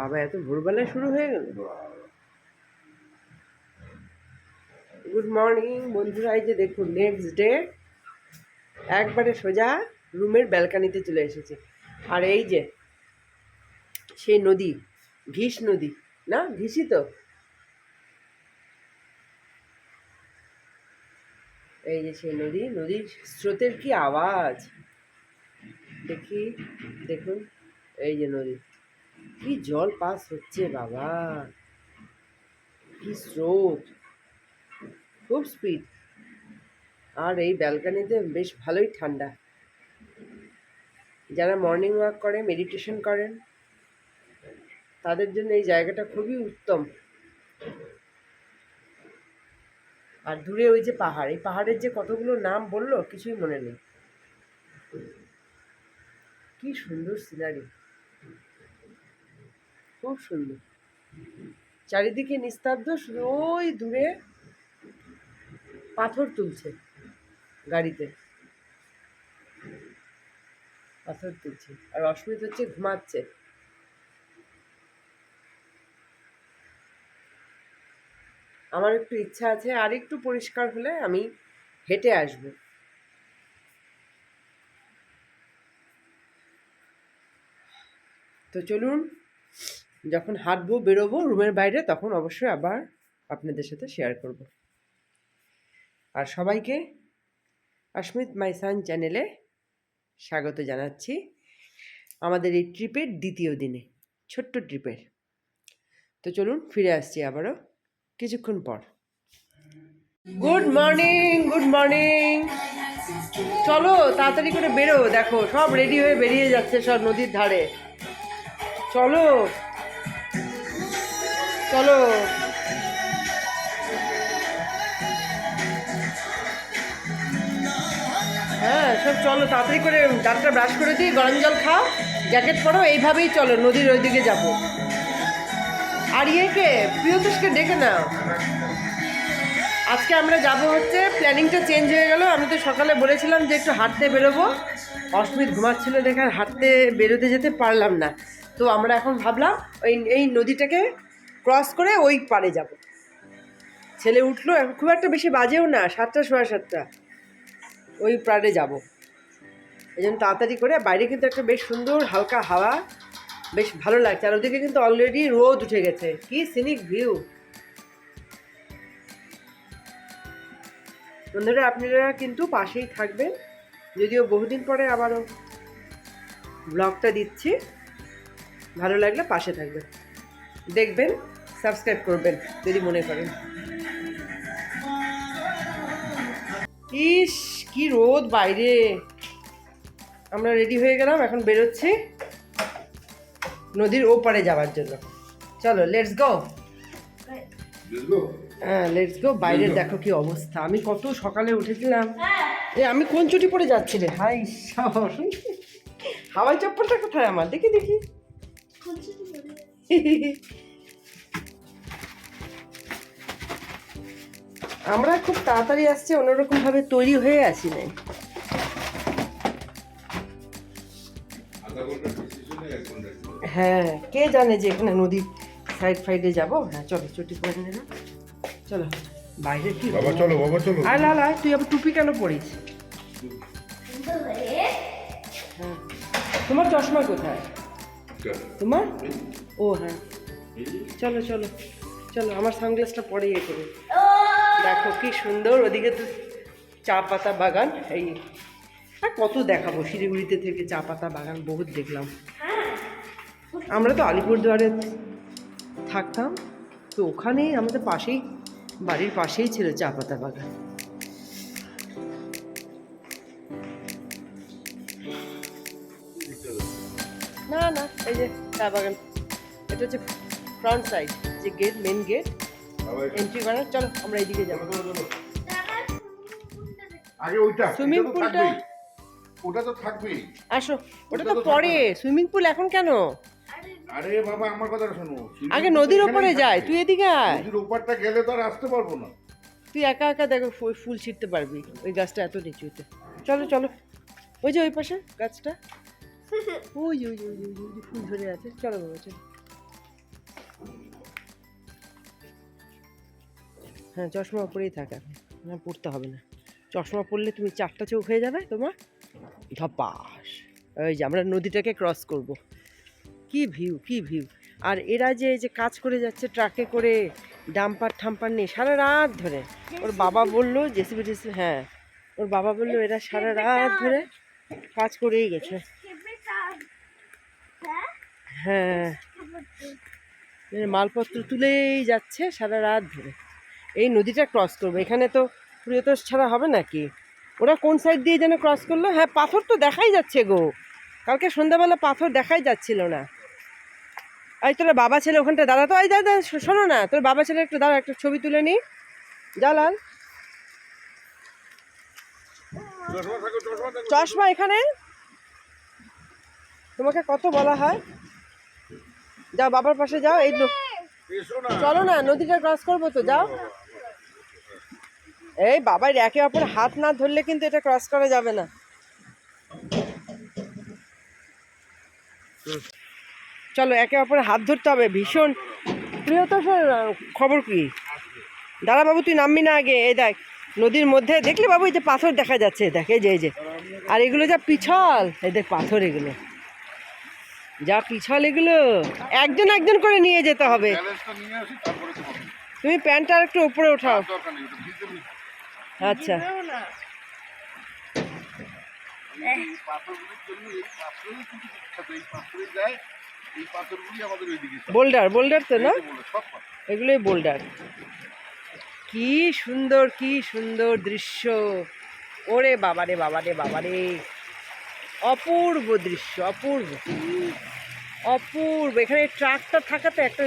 বাবা, এত ভোরবেলায় শুরু হয়ে গেল। গুড মর্নিং বন্ধুরা, এই যে দেখুন নেক্সট ডে একবারে সোজা রুমের ব্যালকানিতে চলে এসেছে। আর এই যে সেই নদী, ঘিস নদী, না ঘিসই তো, এই যে সেই নদী, নদীর স্রোতের কি আওয়াজ দেখি, দেখুন এই যে নদী, কি জল পাস হচ্ছে বাবা, কি স্রোত, খুব স্পিড। আর এই ব্যালকানিতে বেশ ভালোই ঠান্ডা। যারা মর্নিং ওয়াক করে, মেডিটেশন করেন, তাদের জন্য এই জায়গাটা খুবই উত্তম। আর দূরে ওই যে পাহাড়, এই পাহাড়ের যে কতগুলো নাম বললো কিছুই মনে নেই। কি সুন্দর সিনারি, খুব সুন্দর। চারিদিকে নিস্তব্ধ, শুধু ওই দূরে পাথর তুলছে, গাড়িতে পাথর তুলছে। আর অস্মিত হচ্ছে ঘুমাচ্ছে। আমার একটু ইচ্ছা আছে আর একটু পরিষ্কার হলে আমি হেঁটে আসব। তো চলুন, যখন হাঁটবো, বেরোবো রুমের বাইরে, তখন অবশ্যই আবার আপনাদের সাথে শেয়ার করব। আর সবাইকে অস্মিত মাই সান চ্যানেলে স্বাগত জানাচ্ছি আমাদের এই ট্রিপের দ্বিতীয় দিনে, ছোট্ট ট্রিপের। তো চলুন ফিরে আসছি আবারও কিছুক্ষণ পর। Good morning, good morning. চলো তাড়াতাড়ি করে বেরো, দেখো সব রেডি হয়ে বেরিয়ে যাচ্ছে, সব নদীর ধারে। চলো চলো, হ্যাঁ সব চলো তাড়াতাড়ি করে, দাঁতটা ব্রাশ করে দিই, গরম জল খাও, জ্যাকেট পরো, এইভাবেই চলো, নদীর ওই দিকে যাবো। আর ইয়েকে, প্রিয়তোষকে ডেকে নাও। আজকে আমরা যাব হচ্ছে, প্ল্যানিংটা চেঞ্জ হয়ে গেল। আমি তো সকালে বলেছিলাম যে একটু হাঁটতে বেরোবো, অস্মিত ঘুমাচ্ছিল দেখে আর হাঁটতে বেরোতে যেতে পারলাম না। তো আমরা এখন ভাবলাম এই নদীটাকে ক্রস করে ওই পাড়ে যাব। ছেলে উঠলো, এখন খুব একটা বেশি বাজেও না, 7টা সোয়া 7টা, ওই পাড়ে যাব। এই জন্য তাড়াতাড়ি করে, বাইরে কিন্তু একটা বেশ সুন্দর হালকা হাওয়া, বেশ ভালো লাগছে। আর ওদিকে কিন্তু অলরেডি রোদ উঠে গেছে, কি সিনিক ভিউ। বন্ধুরা আপনারা কিন্তু পাশেই থাকবেন, যদিও বহুদিন পরে আবারও ব্লগটা দিচ্ছি। ভালো লাগলে পাশে থাকবেন, দেখবেন, সাবস্ক্রাইব করবেন যদি মনে করেন। ইস কি রোদ বাইরে। আমরা রেডি হয়ে গেলাম, এখন বেরোচ্ছি নদীর ওপারে যাওয়ার জন্য। চলো লেটস গো। হ্যাঁ লেটস গো। বাইরের দেখো কি অবস্থা, আমি কত সকালে উঠেছিলাম। আমি কোন চুটি পরে যাচ্ছি রে, হাই সাহস। হাওয়াই চপ্পলটা কোথায় আমার, দেখি দেখি। আমরা খুব তাড়াতাড়ি আসছি, অন্যরকম ভাবে তৈরি হয়ে আসি নাই। হ্যাঁ কে জানে যে এখানে নদীর সাইড ফাইডে যাবো। হ্যাঁ চলো, চুটি পরে নিলাম, চলো। বাইরে কি বাবা, চলো বাবা চলো। আয় লাল আয়, তুই আবার টুপি কেন পরিস? হ্যাঁ, তোমার চশমা কোথায় তোমার? ও হ্যাঁ, চলো চলো চলো, আমার সানগ্লাসটা পরে ইয়ে করো। দেখো কি সুন্দর, ওদিকে তো চা পাতা বাগান। এই আর কত দেখাবো, শিলিগুড়িতে থেকে চা পাতা বাগান বহুত দেখলাম। আমরা তো আলিপুরদুয়ারে থাকতাম, তো ওখানেই আমাদের পাশেই, বাড়ির পাশেই ছিল চা পাতা বাগান। না না, এই যে চা বাগান, এটা হচ্ছে ফ্রন্ট সাইড, যে গেট, মেন গেট এন্ট্রি করার। চলো আমরা এইদিকে যাবো। আগে ওইটা সুইমিং পুলটা, ওটা তো থাকবেই। আসো, ওটা তো পরে, সুইমিং পুল এখন কেন? আরে বাবা আমার কথাটা শোনো, আগে নদীর ওপরে যায়, তুই এদিকে আয়। নদীর ওপারটা গেলে তো আর আসতে পারবো না। তুই একা একা দেখো ফুল ছিঁড়তে পারবি, ওই গাছটা এত নিচুতে। চলো চলো, ওই যে ওই পাশে গাছটা, ওই যে ওই যে ওই যে ওই যে ফুল ধরে আছে। চলো বাবা চলো হ্যাঁ, চশমা পরেই থাক এখন, না পড়তে হবে না। চশমা পরলে তুমি 4টা চোখ হয়ে যাবে তোমার, ধপাস। ওই যে আমরা নদীটাকে ক্রস করব। কি ভিউ, কি ভিউ! আর এরা যে এই যে কাজ করে যাচ্ছে ট্রাকে করে, ডাম্পার ঠাম্পার নেই, সারা রাত ধরে। ওর বাবা বললো জেসিবি টেসিবি, হ্যাঁ ওর বাবা বললো এরা সারা রাত ধরে কাজ করেই গেছে। হ্যাঁ, মালপত্র তুলেই যাচ্ছে সারা রাত ধরে। এই নদীটা ক্রস করবে, এখানে তো প্রিয়তোষ ছাড়া হবে নাকি? ওরা কোন সাইড দিয়ে যেন ক্রস করলো? হ্যাঁ, পাথর তো দেখাই যাচ্ছে গো, কালকে সন্ধ্যাবেলা পাথর দেখাই যাচ্ছিল না। এই তোর বাবা ছেলে ওখানটা দাঁড়া তো, এই দাদা শোনো না, তোর বাবা ছেলে একটু দাঁড়া, একটা ছবি তুলে নি। জালাল, চশমা এখানে, তোমাকে কত বলা হয়, যাও বাবার পাশে যাও। এই চলো না, নদীটা ক্রস করবো তো, যাও। এই বাবার একে অপর হাত না ধরলে কিন্তু এটা ক্রস করা যাবে না। চলো, একে অপরের হাত ধরতে হবে। ভীষণ প্রিয় তো খবর কি? দাঁড়া বাবু, তুই নামবি না আগে। এই দেখ নদীর মধ্যে, দেখলি বাবু এই যে পাথর দেখা যাচ্ছে, দেখ এই যে, এই যে, আর এগুলো যা পিছল, এই দেখ পাথর, এগুলো যা পিছল, এগুলো একজন একজন করে নিয়ে যেতে হবে। তুমি প্যান্টটা আর একটু উপরে ওঠাও। আচ্ছা, বোল্ডার, বোল্ডার তো না, এগুলোই বোল্ডার। কি সুন্দর, কি সুন্দর দৃশ্য! ওরে বাবারে, বাবারে, বাবারে, অপূর্ব দৃশ্য, অপূর্ব, অপূর্ব। এখানে ট্রাকটা থাকাতে একটা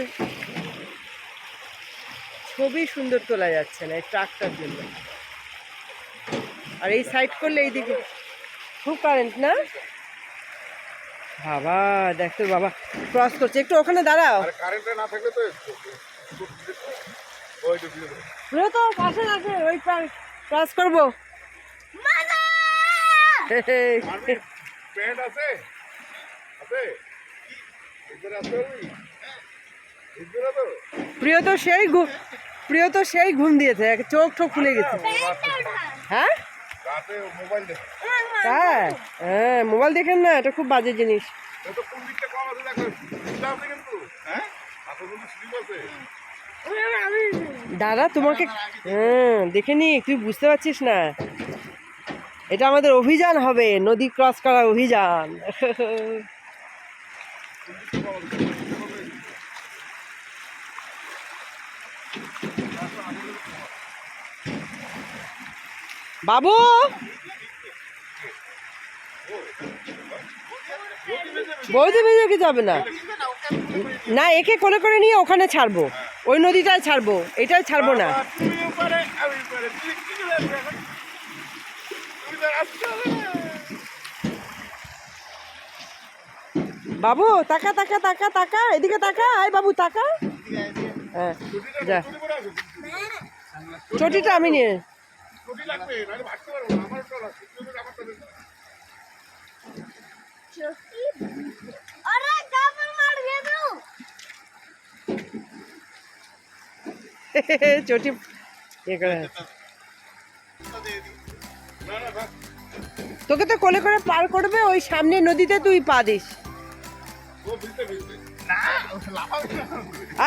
ছবি সুন্দর তোলা যাচ্ছে না এই ট্রাকটার জন্য। আর এই সাইড করলে এইদিকে খুব কারেন্ট না বাবা। দেখ তোর বাবা ক্রস করছে, একটু ওখানে দাঁড়াও। তো পাশে আছে, ওই ক্রস করবো। প্রিয় তো সেই প্রিয় তো সেই ঘুম দিয়েছে, চোখ ঠোক খুলে গেছে। হ্যাঁ, হ্যাঁ, হ্যাঁ, মোবাইল দেখেন না, এটা খুব বাজে জিনিস। দাদা তোমাকে, হ্যাঁ দেখে নি, তুই বুঝতে পারছিস না, এটা আমাদের অভিযান হবে, নদী ক্রস করা অভিযান। বাবু, বৌদি ভেজে কি যাবে না, না একে কোলে করে নিয়ে ওখানে ছাড়বো, ওই নদীটাই ছাড়বো, এটাই ছাড়বো না। বাবু তাকা, তাকা, তাকা, তাকা, এদিকে তাকা, আয় বাবু তাকা। হ্যাঁ, যা, চটিটা আমি নিয়ে, চটি এ করে। তোকে তো কোলে করে পার করবে, ওই সামনে নদীতে তুই পা দিস।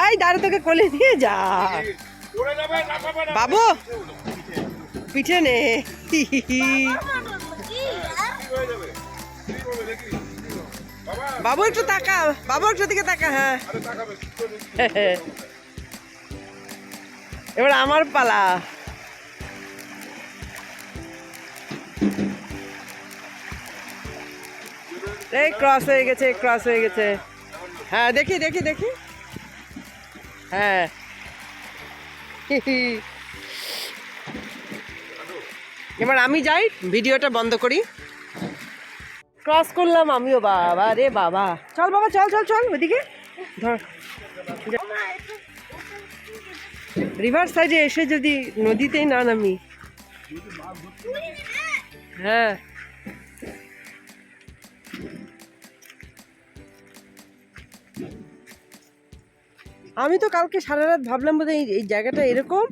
আই দাঁড়া, তোকে কোলে নিয়ে যা বাবু, পিঠে নে। বাবু একটু তাকা, বাবু একটু দিকে তাকা। হ্যাঁ, এবার আমার পালা। এই ক্রস হয়ে গেছে, ক্রস হয়ে গেছে। হ্যাঁ, দেখি দেখি দেখি, হ্যাঁ। এবার আমি যাই, ভিডিওটা বন্ধ করি। ক্রস করলাম আমিও, বাবা রে বাবা। চল বাবা, চল চল চল, ওইদিকে ধর। রিভার সাইডে এসে যদি নদীতেই না নামি। হ্যাঁ, আমি তো কালকে সারা রাত ভাবলাম বোধহয় এই জায়গাটা এরকম,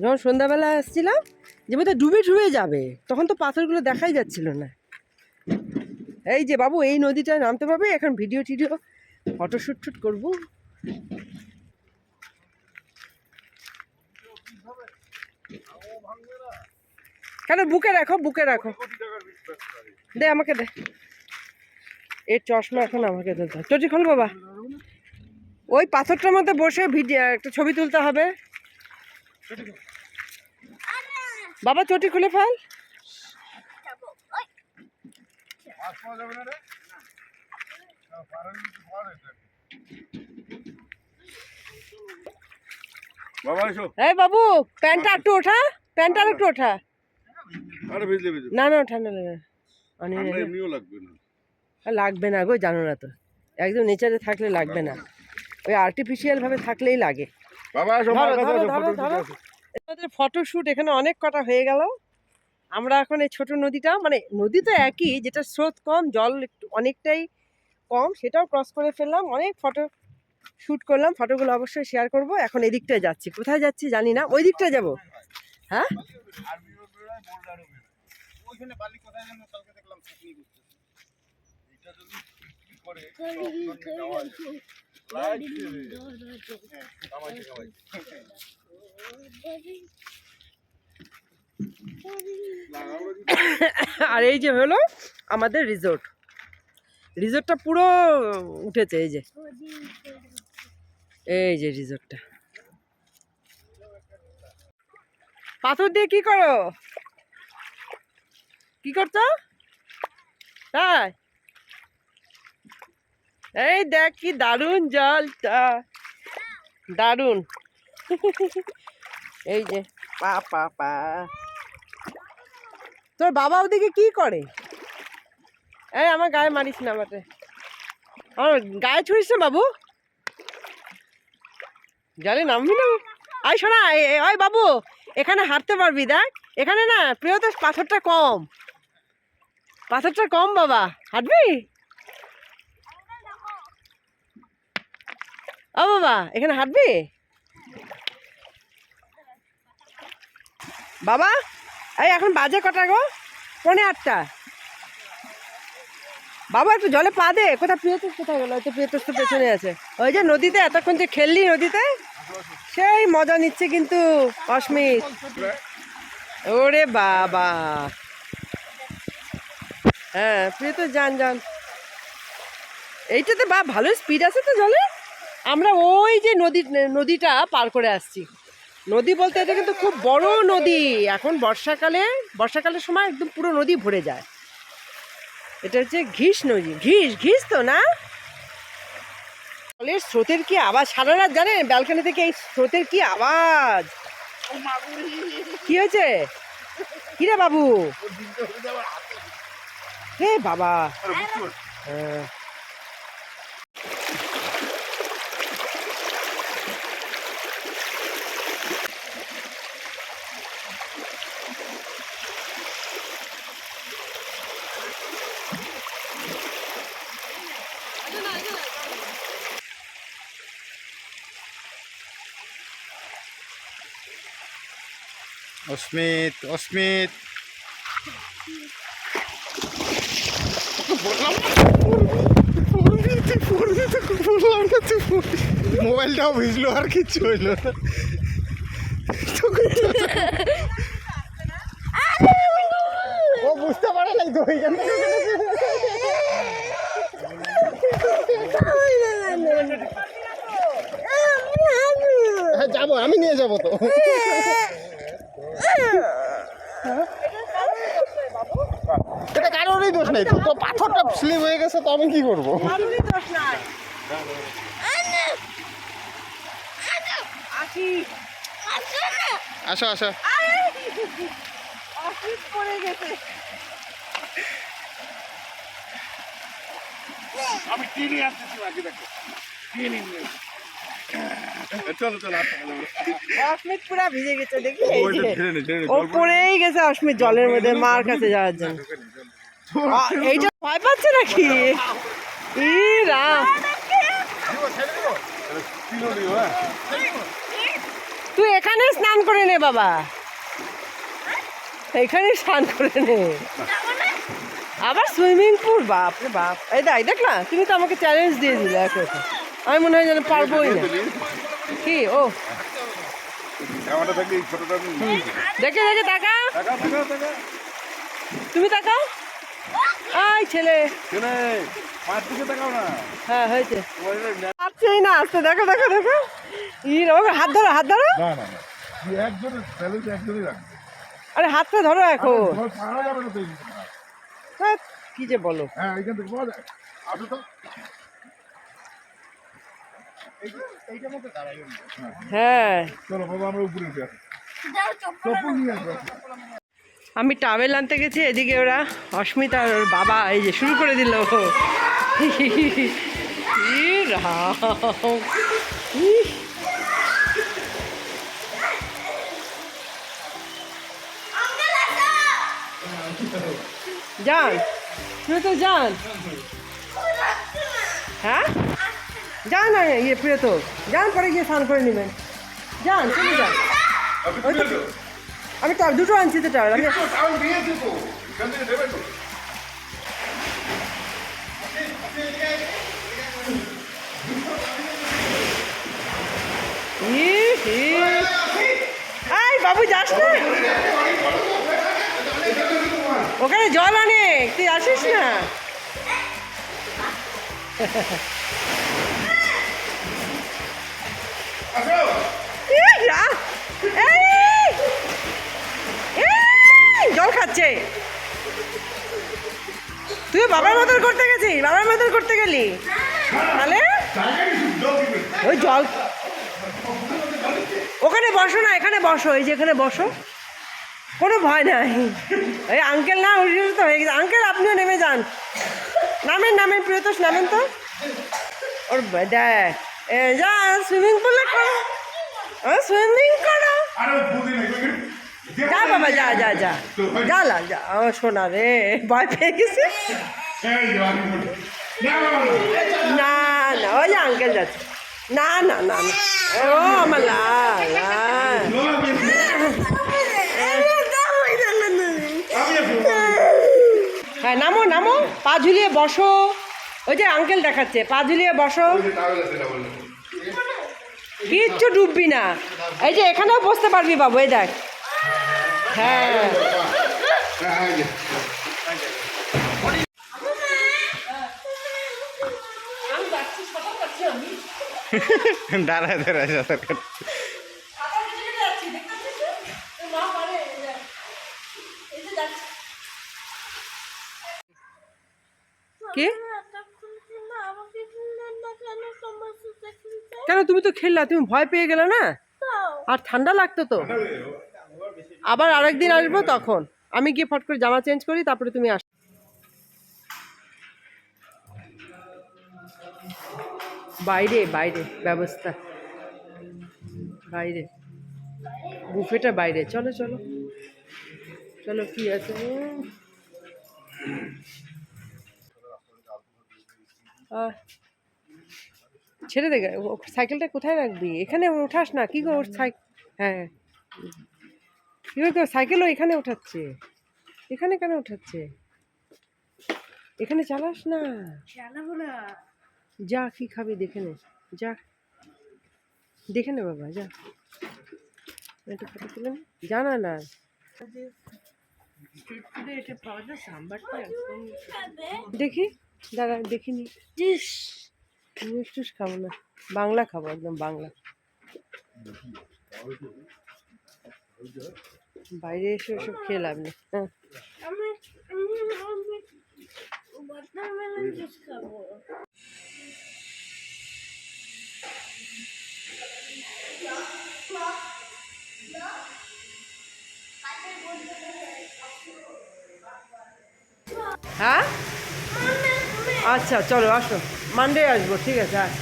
যখন সন্ধ্যাবেলা আসছিলাম যে বোধহয় ডুবে ডুবে যাবে, তখন তো পাথরগুলো দেখাই যাচ্ছিল না। এই যে বাবু এই নদীটায় নামতে পারবে, এখন ভিডিও টিডিও ফটোশ্যুট টুট করবো। কেন বুকে রাখো, বুকে রাখো, দে আমাকে দে। এর চশমা এখন আমাকে দিতে হবে। চটি খোল বাবা, ওই পাথরটার মধ্যে বসে ভিডিও একটা ছবি তুলতে হবে। বাবা চটি খুলে ফেল। এই বাবু প্যান্টটা একটু ওঠা, প্যান্টটা একটু ওঠা। না না ঠান্ডা লাগে লাগবে না গো, জানো না তো, একদম নেচারে থাকলে লাগবে না, ওই আর্টিফিশিয়াল ভাবে থাকলেই লাগে। আমাদের ফটোশ্যুট এখানে অনেক কটা হয়ে গেল। আমরা এখন এই ছোট নদীটা, মানে নদী তো একই, যেটা স্রোত কম, জল একটু অনেকটাই কম, সেটাও ক্রস করে ফেললাম। অনেক ফটো শ্যুট করলাম, ফটোগুলো অবশ্যই শেয়ার করব। এখন এদিকটায় যাচ্ছি, কোথায় যাচ্ছি জানি না, ওই দিকটায় যাবো। হ্যাঁ আর এই যে হলো আমাদের রিসোর্ট, রিসোর্টটা পুরো উঠেছে। এই যে এই যে রিসোর্টটা। পাথর দিয়ে কি করো, কি করছো? তাই এই দেখ কি দারুণ জলটা, দারুণ। এই যে পা পা পা। তোর বাবা ওদিকে কি করে? এই আমার গায়ে মারিস না, আমাকে আমার গায়ে ছুঁড়িস না বাবু, জলে নামবি না। আয় শোনা, ওই বাবু এখানে হাঁটতে পারবি, দেখ এখানে না প্রিয় তো পাথরটা কম, পাথরটা কম বাবা, হাঁটবি? ও বাবা এখানে হাঁটবি বাবা? এই এখন বাজে কটা গো? 8:45। বাবা একটু জলে পা দে। কোথায় প্রিয়তোষ, কোথায় গেল? হয়তো প্রিয়তোষ তো পেছনে আছে। ওই যে নদীতে এতক্ষণ যে খেললি নদীতে, সেই মজা নিচ্ছে কিন্তু অস্মিত। ওরে বাবা, হ্যাঁ প্রিয়তোষ যান যান। এইটাতে বা ভালো স্পিড আছে তো জলে। আমরা ওই যে নদীটা পার করে আসছি। নদী বলতে এটা কিন্তু খুব বড় নদী। এখন বর্ষাকালের সময় একদম পুরো নদী ভরে যায়। এটা হচ্ছে ঘিস নদী, ঘিস তো না? জলের স্রোতের কি আওয়াজ, সারা রাত জানেন ব্যালকনি থেকে এই স্রোতের কি আওয়াজ। কি হয়েছে কি রে বাবু? হে বাবা, হ্যাঁ অস্মিত, অস্মিত মোবাইলটাও ভিজলো আর কিচ্ছু হইলো না। ও বুঝতে পারে নাই তো ওইখান থেকে যাবো, আমি নিয়ে যাবো তো। এটা কারোরই দোষ নেই তো, পাথরটা স্লিপ হয়ে গেছে তো আমি কি করবো? আসো আসো। আমি টিনি আসতেছি, বাকি দেখো টিনি নিয়ে চলো চলো। অস্মিত পুরা ভিজে গেছে দেখি, ও পড়েই গেছে অস্মিত জলের মধ্যে মার কাছে যাওয়ার জন্য। এইটা ভয় পাচ্ছে নাকি? ই রাম, তুই এখানে স্নান করে নে বাবা, এখানে স্নান করে নে। আবার সুইমিং পুল, বাপ রে বাপ। এই দেখ না, তুমি তো আমাকে চ্যালেঞ্জ দিয়ে দিলে এখন। আমি মনে হয় যেন পারবোই না। কি ও ক্যামেরা থাকলে এই ছোটটা আমি দেখে দেখে তাকা, টাকা টাকা টাকা তুমি তাকাও। আই ছেলে, কেনে মার দিকে তাকাও না। হ্যাঁ হয়েছে। তোমার এটা না আসছেই না, আসতে দেখো দেখো দেখো। হাত ধরো হাত ধরো। না না তুই একজনের চ্যালেঞ্জ একজনই রাখবে। আরে হাতটা ধরো এখন। তোমার পারা যাবে না তো এই জিনিসটা। ধ্যাৎ, কি যে বলো। হ্যাঁ এইখান থেকে পাওয়া যায়। আসো তো এইটার মধ্যে দাঁড়াই। হ্যাঁ, চলো বাবা আমরা উপরে উঠে আসি। চপ্পল নিয়ে আসবো। আমি টাওয়েল আনতে গেছি, এদিকে ওরা অস্মিতা আর ওর বাবা এই যে শুরু করে দিল। ই রাম, ইহ। যান, তুই তো যান। হ্যাঁ যান না, ইয়ে প্রিয় তো যান, পরে গিয়ে স্নান করে নেবেন। যান, চলে যান। ওই তো আমি দুটো আনছি তো টাওয়েল। আমি টাওয়েল নিয়েছি তো, এখান থেকে দেবে তো। এই বাবু যাস না, ওখানে জল অনেক, তুই আসিস না। জল খাচ্ছে। তুই বাবার মতন করতে গেছিস, বাবার মতন করতে গেলি তাহলে ওই জল। ওখানে বসো না, এখানে বসো, এই যে এখানে বসো, কোনো ভয় নাই। এই আঙ্কেল না উঠে তো হয়ে গেছে। আঙ্কেল আপনিও নেমে যান, নামেন নামেন, প্রিয়তোষ নামেন তো। ওর দেখ যা সুইমিং পুলে করো, সুইমিং করো। যা বাবা যা যা যা যা লা যা। আমার সোনা রে, ভয় পেয়ে গেছে। না না, ওই যে আঙ্কেল যাচ্ছে। না না না না, ও আমার লাল লাল। হ্যাঁ নামো নামো, পা ঝুলিয়ে বসো। ওই যে আঙ্কেল দেখাচ্ছে, পা ঝুলিয়ে বসো। কিচ্ছু ডুববি না, এই যে এখানেও বসতে পারবি বাবু, এই দেখ। হ্যাঁ দাঁড়ায় দাঁড়ায় সাঁতার কাট। কি কেন, তুমি তো খেললা, তুমি ভয় পেয়ে গেলে না, আর ঠান্ডা লাগতো তো। আবার আরেকদিন আসবো, তখন আমি গিয়ে ফট করে জামা চেঞ্জ করি, তারপরে তুমি আস। বাইরে বাইরে ব্যবস্থা, বাইরে বুফেটা বাইরে। চলো চলো চলো, কি আছে। ছেড়ে দে, সাইকেলটা কোথায় রাখবি? এখানে উঠাস না, কি গো ওর সাইকেল। হ্যাঁ কি গো, সাইকেলও এখানে উঠাচ্ছে, এখানে কেন উঠাচ্ছে? এখানে চালাস না, যা কি খাবি দেখে নে, যা দেখে নে বাবা, যা একটা ফটো তুলে নে। যা না না, দেখি দাঁড়া দেখিনি। মিষ্টি খাবো না, বাংলা খাবো, একদম বাংলা। বাইরে এসে ওসব খেয়ে লাভ নেই। হ্যাঁ হ্যাঁ আচ্ছা চলো আসো, মানডে আসবো, ঠিক আছে। আয়,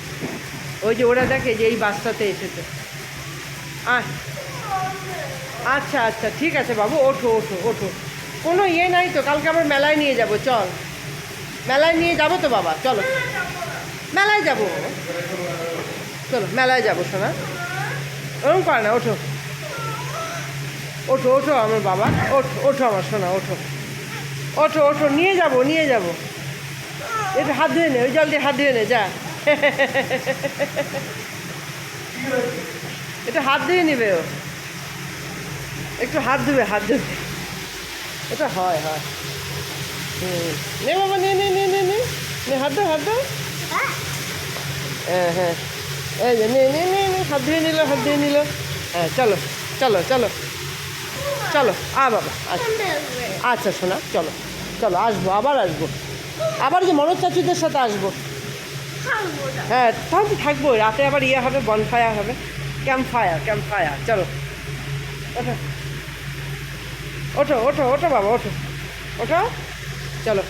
ওই যে ওরা দেখে যে এই বাসটাতে এসেছে। আয়, আচ্ছা আচ্ছা ঠিক আছে বাবু, ওঠো ওঠো ওঠো, কোনো ইয়ে নাই তো। কালকে আবার মেলায় নিয়ে যাব, চল মেলায় নিয়ে যাবো তো বাবা, চলো মেলায় যাবো, চলো মেলায় যাবো সোনা, ওরকম করে না, ওঠো। ওঠো ওঠো আমার বাবা, ওঠো ওঠো আমার সোনা, ওঠো ওঠো ওঠো, নিয়ে যাব নিয়ে যাব। একটু হাত ধুয়ে নে, ওই জল দিয়ে হাত ধুয়ে নে, যা। একটু হাত ধুয়ে নিবে ও, একটু হাত ধুবে, হাত ধুবে। এটা হয় হয়। নে বাবা, নে নে নে নে নে নে, হাত ধো হাত ধো। হ্যাঁ হ্যাঁ, এই যে নে নে নে নে, হাত ধুয়ে নিল, হাত ধুয়ে নিল। হ্যাঁ চলো চলো চলো চলো, বাবা আচ্ছা আচ্ছা শোনা, চলো চলো, আসবো, আবার আসবো, আবার যে মনোজ চাচুদের সাথে আসবো। হ্যাঁ তাহলে তো থাকবো, রাতে আবার ইয়ে হবে, বনফায়ার হবে, ক্যাম্প ফায়ার, ক্যাম্প ফায়ার। চলো ওঠো ওঠো ওঠো ওঠো বাবা, ওঠো ওঠো, চলো।